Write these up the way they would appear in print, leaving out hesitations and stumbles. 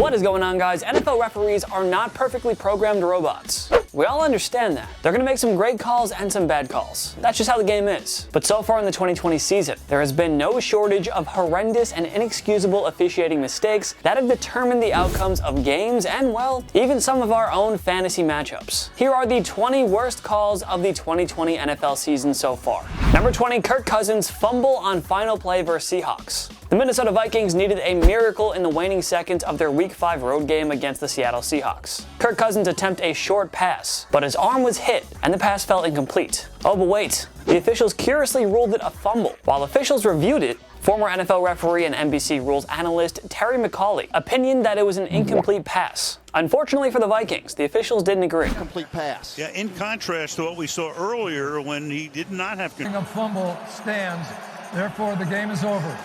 What is going on, guys? NFL referees are not perfectly programmed robots. We all understand that. They're going to make some great calls and some bad calls. That's just how the game is. But so far in the 2020 season, there has been no shortage of horrendous and inexcusable officiating mistakes that have determined the outcomes of games and, well, even some of our own fantasy matchups. Here are the 20 worst calls of the 2020 NFL season so far. Number 20, Kirk Cousins' fumble on final play versus Seahawks. The Minnesota Vikings needed a miracle in the waning seconds of their Week 5 road game against the Seattle Seahawks. Kirk Cousins attempted a short pass, but his arm was hit and the pass fell incomplete. Oh, but wait, the officials curiously ruled it a fumble. While officials reviewed it, former NFL referee and NBC rules analyst Terry McAulay opinioned that it was an incomplete pass. Unfortunately for the Vikings, the officials didn't agree. Complete pass. Yeah, in contrast to what we saw earlier when he did not have A fumble stands, therefore the game is over.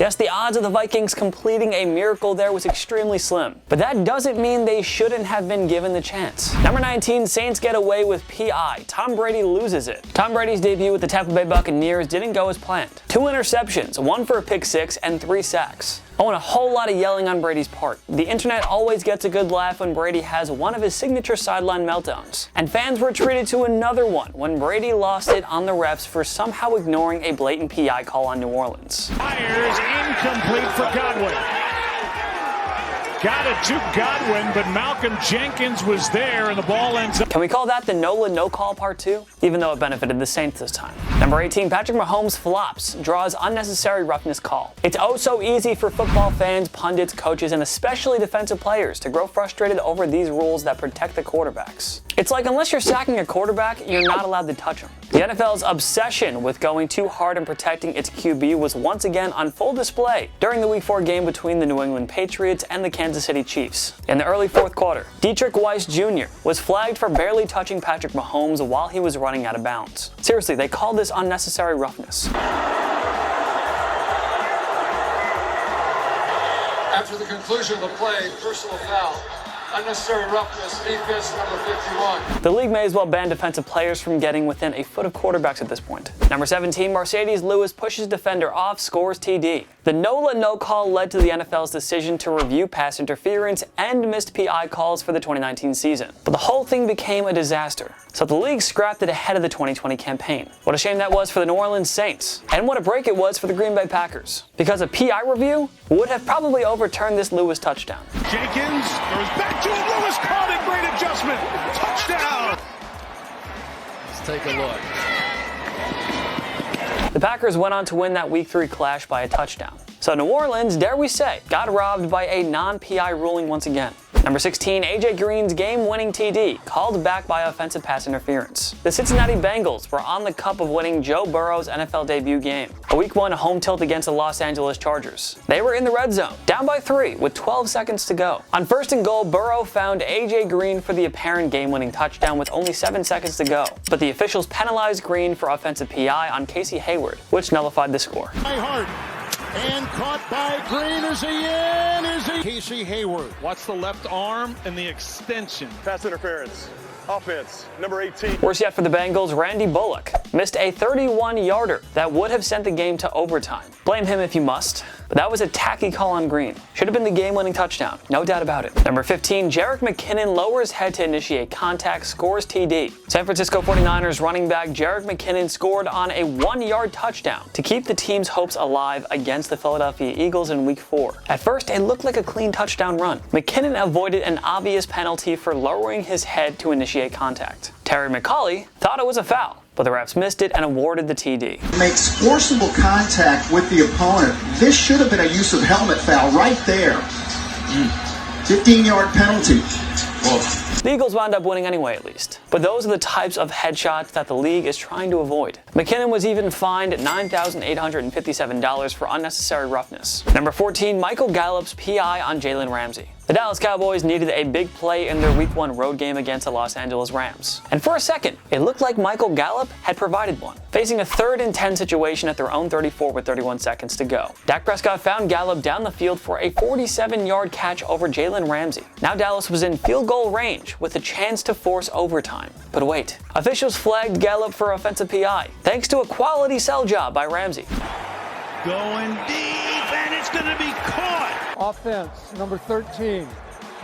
Yes, the odds of the Vikings completing a miracle there was extremely slim, but that doesn't mean they shouldn't have been given the chance. Number 19, Saints get away with PI. Tom Brady loses it. Tom Brady's debut with the Tampa Bay Buccaneers didn't go as planned. 2 interceptions, 1 for a pick 6, and 3 sacks. Oh, and a whole lot of yelling on Brady's part. The internet always gets a good laugh when Brady has one of his signature sideline meltdowns. And fans were treated to another one when Brady lost it on the refs for somehow ignoring a blatant PI call on New Orleans. Fires incomplete for Godwin. Got it to Godwin, but Malcolm Jenkins was there and the ball ends up. Can we call that the NOLA no call part 2? Even though it benefited the Saints this time. Number 18, Patrick Mahomes flops, draws unnecessary roughness call. It's oh so easy for football fans, pundits, coaches, and especially defensive players to grow frustrated over these rules that protect the quarterbacks. It's like unless you're sacking a quarterback, you're not allowed to touch him. The NFL's obsession with going too hard and protecting its QB was once again on full display during the Week 4 game between the New England Patriots and the Kansas City Chiefs. In the early fourth quarter, Dietrich Weiss Jr. was flagged for barely touching Patrick Mahomes while he was running out of bounds. Seriously, they called this unnecessary roughness. After the conclusion of the play, personal foul. Unnecessary roughness, defense number 51. The league may as well ban defensive players from getting within a foot of quarterbacks at this point. Number 17, Mercedes Lewis pushes defender off, scores TD. The NOLA no call led to the NFL's decision to review pass interference and missed PI calls for the 2019 season. But the whole thing became a disaster, so the league scrapped it ahead of the 2020 campaign. What a shame that was for the New Orleans Saints, and what a break it was for the Green Bay Packers, because a PI review would have probably overturned this Lewis touchdown. Jenkins goes back to it. Lewis caught it. Great adjustment. Touchdown. Let's take a look. The Packers went on to win that Week 3 clash by a touchdown. So New Orleans, dare we say, got robbed by a non-PI ruling once again. Number 16, AJ Green's game-winning TD, called back by offensive pass interference. The Cincinnati Bengals were on the cusp of winning Joe Burrow's NFL debut game, a Week 1 home tilt against the Los Angeles Chargers. They were in the red zone, down by 3 with 12 seconds to go. On 1st and goal, Burrow found AJ Green for the apparent game-winning touchdown with only 7 seconds to go, but the officials penalized Green for offensive PI on Casey Hayward, which nullified the score. And caught by Green. Is he in? Is he? Casey Hayward. Watch the left arm and the extension. Pass interference. Offense, number 18. Worse yet for the Bengals, Randy Bullock missed a 31-yarder that would have sent the game to overtime. Blame him if you must, but that was a tacky call on Green. Should have been the game-winning touchdown, no doubt about it. Number 15, Jarrett McKinnon lowers head to initiate contact, scores TD. San Francisco 49ers running back Jarrett McKinnon scored on a 1-yard touchdown to keep the team's hopes alive against the Philadelphia Eagles in Week 4. At first, it looked like a clean touchdown run. McKinnon avoided an obvious penalty for lowering his head to initiate contact. Terry McAulay thought it was a foul, but the refs missed it and awarded the TD. Makes forcible contact with the opponent. This should have been a use of helmet foul right there. 15-yard penalty. The Eagles wound up winning anyway, at least. But those are the types of headshots that the league is trying to avoid. McKinnon was even fined $9,857 for unnecessary roughness. Number 14, Michael Gallup's PI on Jalen Ramsey. The Dallas Cowboys needed a big play in their Week 1 road game against the Los Angeles Rams. And for a second, it looked like Michael Gallup had provided one. Facing a 3rd and 10 situation at their own 34 with 31 seconds to go, Dak Prescott found Gallup down the field for a 47-yard catch over Jalen Ramsey. Now Dallas was in field goal range with a chance to force overtime. But wait, officials flagged Gallup for offensive PI, thanks to a quality sell job by Ramsey. Going deep, and it's going to be caught. Offense, number 13.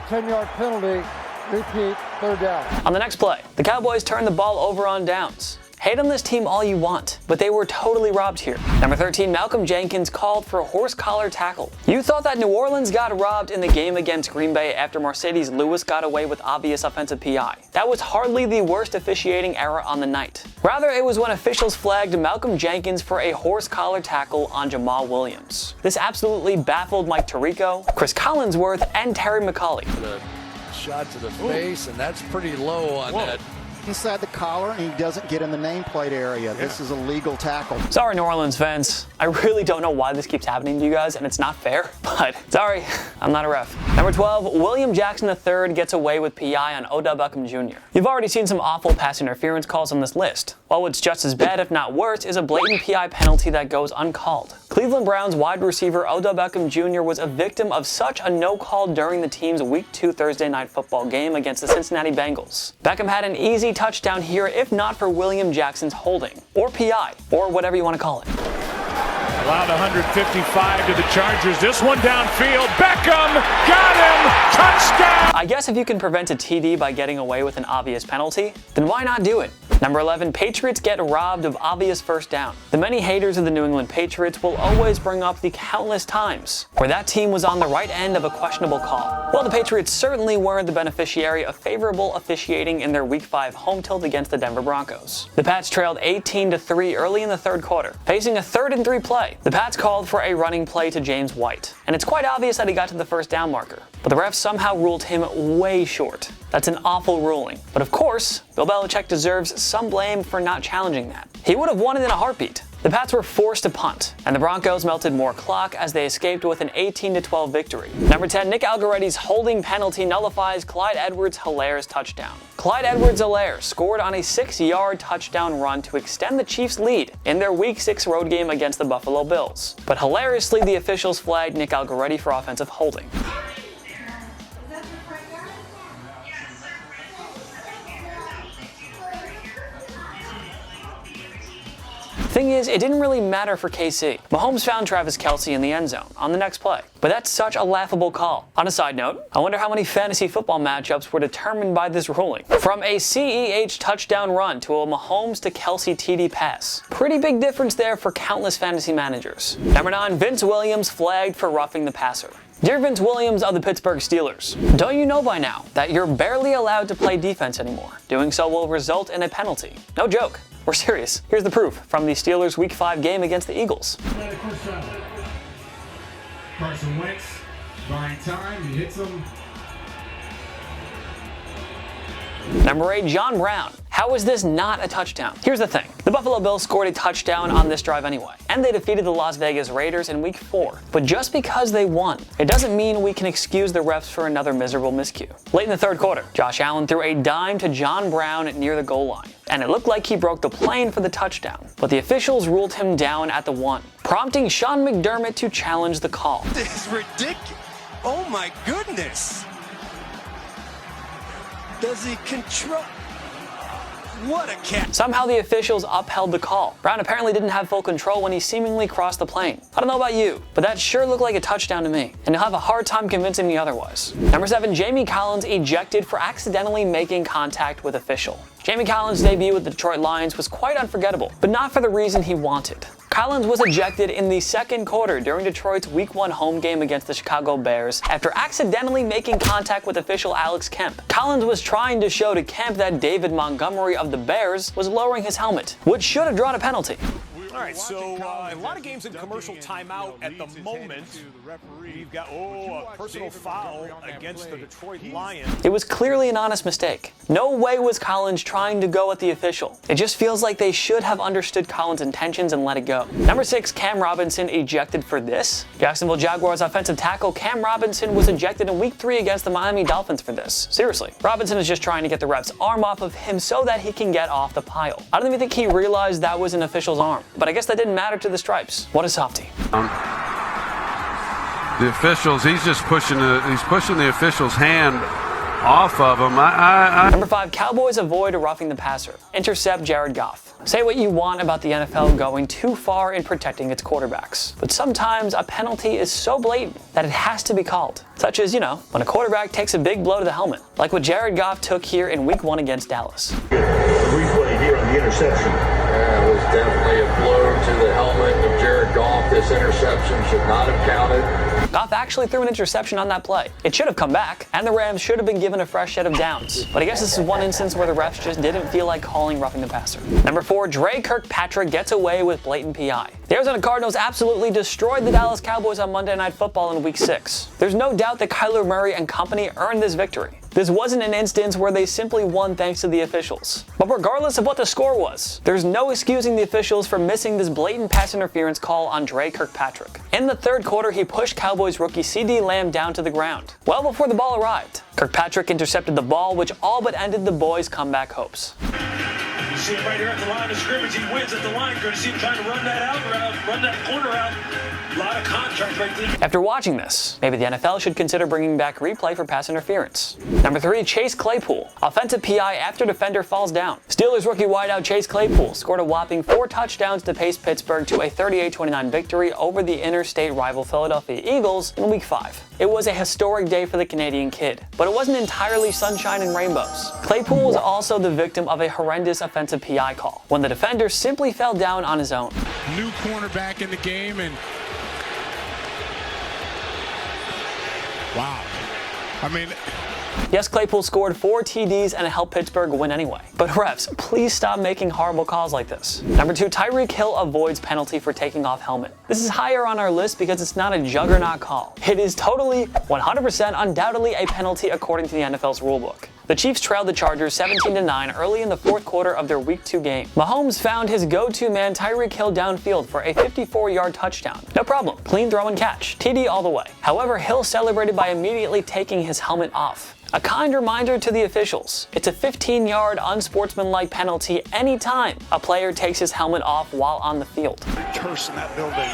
10-yard penalty. Repeat, third down. On the next play, the Cowboys turned the ball over on downs. Hate on this team all you want, but they were totally robbed here. Number 13, Malcolm Jenkins called for a horse collar tackle. You thought that New Orleans got robbed in the game against Green Bay after Mercedes Lewis got away with obvious offensive PI. That was hardly the worst officiating error on the night. Rather, it was when officials flagged Malcolm Jenkins for a horse collar tackle on Jamal Williams. This absolutely baffled Mike Tirico, Chris Collinsworth, and Terry McAuley. The shot to the face, and that's pretty low on that. Inside the collar, and he doesn't get in the nameplate area. This is a legal tackle. Sorry, New Orleans fans. I really don't know why this keeps happening to you guys, and it's not fair, but sorry, I'm not a ref. Number 12, William Jackson III gets away with PI on Odell Beckham Jr. You've already seen some awful pass interference calls on this list. While what's just as bad, if not worse, is a blatant PI penalty that goes uncalled. Cleveland Browns wide receiver Odell Beckham Jr. was a victim of such a no call during the team's Week 2 Thursday Night Football game against the Cincinnati Bengals. Beckham had an easy touchdown here if not for William Jackson's holding, or PI, or whatever you want to call it. Allowed 155 to the Chargers. This one downfield. Beckham got him. Touchdown. I guess if you can prevent a TD by getting away with an obvious penalty, then why not do it? Number 11, Patriots get robbed of obvious first down. The many haters of the New England Patriots will always bring up the countless times where that team was on the right end of a questionable call. Well, the Patriots certainly weren't the beneficiary of favorable officiating in their Week 5 home tilt against the Denver Broncos. The Pats trailed 18-3 early in the third quarter. Facing a 3rd-and-3 play, the Pats called for a running play to James White, and it's quite obvious that he got to the first down marker, but the refs somehow ruled him way short. That's an awful ruling, but of course, Bill Belichick deserves some blame for not challenging that. He would have won it in a heartbeat. The Pats were forced to punt, and the Broncos melted more clock as they escaped with an 18-12 victory. Number 10, Nick Algorettis' holding penalty nullifies Clyde Edwards-Helaire's touchdown. Clyde Edwards-Helaire scored on a 6-yard touchdown run to extend the Chiefs' lead in their Week 6 road game against the Buffalo Bills. But hilariously, the officials flagged Nick Algoretti for offensive holding. Thing is, it didn't really matter for KC. Mahomes found Travis Kelce in the end zone on the next play. But that's such a laughable call. On a side note, I wonder how many fantasy football matchups were determined by this ruling. From a CEH touchdown run to a Mahomes to Kelce TD pass. Pretty big difference there for countless fantasy managers. Number 9, Vince Williams flagged for roughing the passer. Dear Vince Williams of the Pittsburgh Steelers, don't you know by now that you're barely allowed to play defense anymore? Doing so will result in a penalty. No joke. We're serious. Here's the proof from the Steelers' Week 5 game against the Eagles. Carson Wentz, buying time, he hits him. Number 8, John Brown. How is this not a touchdown? Here's the thing. The Buffalo Bills scored a touchdown on this drive anyway, and they defeated the Las Vegas Raiders in Week 4. But just because they won, it doesn't mean we can excuse the refs for another miserable miscue. Late in the third quarter, Josh Allen threw a dime to John Brown near the goal line, and it looked like he broke the plane for the touchdown, but the officials ruled him down at the 1, prompting Sean McDermott to challenge the call. This is ridiculous. Oh my goodness. Does he control? What a cat. Somehow the officials upheld the call. Brown apparently didn't have full control when he seemingly crossed the plane. I don't know about you, but that sure looked like a touchdown to me, and you'll have a hard time convincing me otherwise. Number 7, Jamie Collins ejected for accidentally making contact with official. Jamie Collins' debut with the Detroit Lions was quite unforgettable, but not for the reason he wanted. Collins was ejected in the second quarter during Detroit's Week 1 home game against the Chicago Bears after accidentally making contact with official Alex Kemp. Collins was trying to show to Kemp that David Montgomery of the Bears was lowering his helmet, which should have drawn a penalty. All right, so a lot of games in commercial timeout at the moment. We've got, a personal foul against the Detroit Lions. It was clearly an honest mistake. No way was Collins trying to go at the official. It just feels like they should have understood Collins' intentions and let it go. Number 6, Cam Robinson ejected for this. Jacksonville Jaguars offensive tackle Cam Robinson was ejected in Week 3 against the Miami Dolphins for this. Seriously, Robinson is just trying to get the ref's arm off of him so that he can get off the pile. I don't even think he realized that was an official's arm. But I guess that didn't matter to the Stripes. What a softie. The officials, he's just pushing the official's hand off of him. Number 5, Cowboys avoid roughing the passer. Intercept Jared Goff. Say what you want about the NFL going too far in protecting its quarterbacks, but sometimes a penalty is so blatant that it has to be called. Such as, when a quarterback takes a big blow to the helmet, like what Jared Goff took here in Week 1 against Dallas. Replay here on the interception. Yeah, it was definitely a blow to the helmet of Jared Goff. This interception should not have counted. Goff actually threw an interception on that play. It should have come back, and the Rams should have been given a fresh set of downs. But I guess this is one instance where the refs just didn't feel like calling roughing the passer. Number 4, Kirkpatrick gets away with blatant PI. The Arizona Cardinals absolutely destroyed the Dallas Cowboys on Monday Night Football in Week 6. There's no doubt that Kyler Murray and company earned this victory. This wasn't an instance where they simply won thanks to the officials. But regardless of what the score was, there's no excusing the officials for missing this blatant pass interference call on Kirkpatrick. In the third quarter, he pushed Cowboys rookie CD Lamb down to the ground, well before the ball arrived. Kirkpatrick intercepted the ball, which all but ended the boys' comeback hopes. You see him right here at the line of scrimmage. He wins at the line. Going to see him trying to run that out, run that corner out. A lot of contact right there. After watching this, maybe the NFL should consider bringing back replay for pass interference. Number 3, Chase Claypool. Offensive PI after defender falls down. Steelers rookie wideout Chase Claypool scored a whopping 4 touchdowns to pace Pittsburgh to a 38-29 victory over the interstate rival Philadelphia Eagles in Week 5. It was a historic day for the Canadian kid, but it wasn't entirely sunshine and rainbows. Claypool was also the victim of a horrendous offensive PI call, when the defender simply fell down on his own. New cornerback in the game, and wow. Yes, Claypool scored 4 TDs and helped Pittsburgh win anyway. But refs, please stop making horrible calls like this. Number 2, Tyreek Hill avoids penalty for taking off helmet. This is higher on our list because it's not a juggernaut call. It is totally, 100% undoubtedly a penalty according to the NFL's rulebook. The Chiefs trailed the Chargers 17-9 early in the fourth quarter of their Week 2 game. Mahomes found his go-to man Tyreek Hill downfield for a 54-yard touchdown. No problem, clean throw and catch, TD all the way. However, Hill celebrated by immediately taking his helmet off. A kind reminder to the officials, it's a 15-yard unsportsmanlike penalty anytime a player takes his helmet off while on the field. Curse in that building.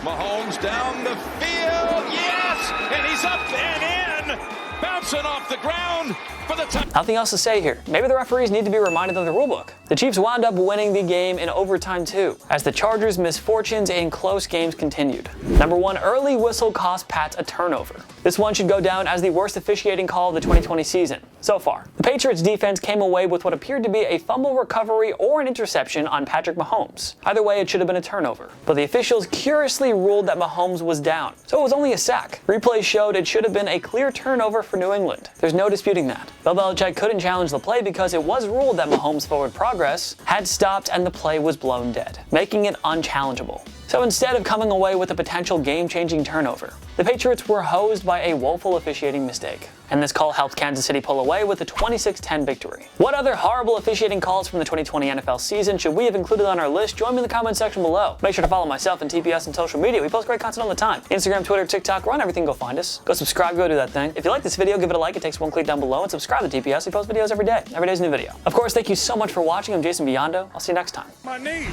Mahomes down the field, yes! And he's up and in! Bouncing off the ground for the touchdown. Nothing else to say here. Maybe the referees need to be reminded of the rulebook. The Chiefs wound up winning the game in overtime too, as the Chargers' misfortunes in close games continued. Number 1, early whistle cost Pats a turnover. This one should go down as the worst officiating call of the 2020 season so far. The Patriots defense came away with what appeared to be a fumble recovery or an interception on Patrick Mahomes. Either way, it should have been a turnover. But the officials curiously ruled that Mahomes was down, so it was only a sack. Replays showed it should have been a clear turnover for New England. There's no disputing that. Bill Belichick couldn't challenge the play because it was ruled that Mahomes' forward progress had stopped and the play was blown dead, making it unchallengeable. So instead of coming away with a potential game-changing turnover, the Patriots were hosed by a woeful officiating mistake. And this call helped Kansas City pull away with a 26-10 victory. What other horrible officiating calls from the 2020 NFL season should we have included on our list? Join me in the comment section below. Make sure to follow myself and TPS on social media. We post great content all the time. Instagram, Twitter, TikTok, we're on everything. Go find us. Go subscribe, go do that thing. If you like this video, give it a like. It takes one click down below, and subscribe to TPS. We post videos every day. Every day's a new video. Of course, thank you so much for watching. I'm Jason Biondo. I'll see you next time. My knee.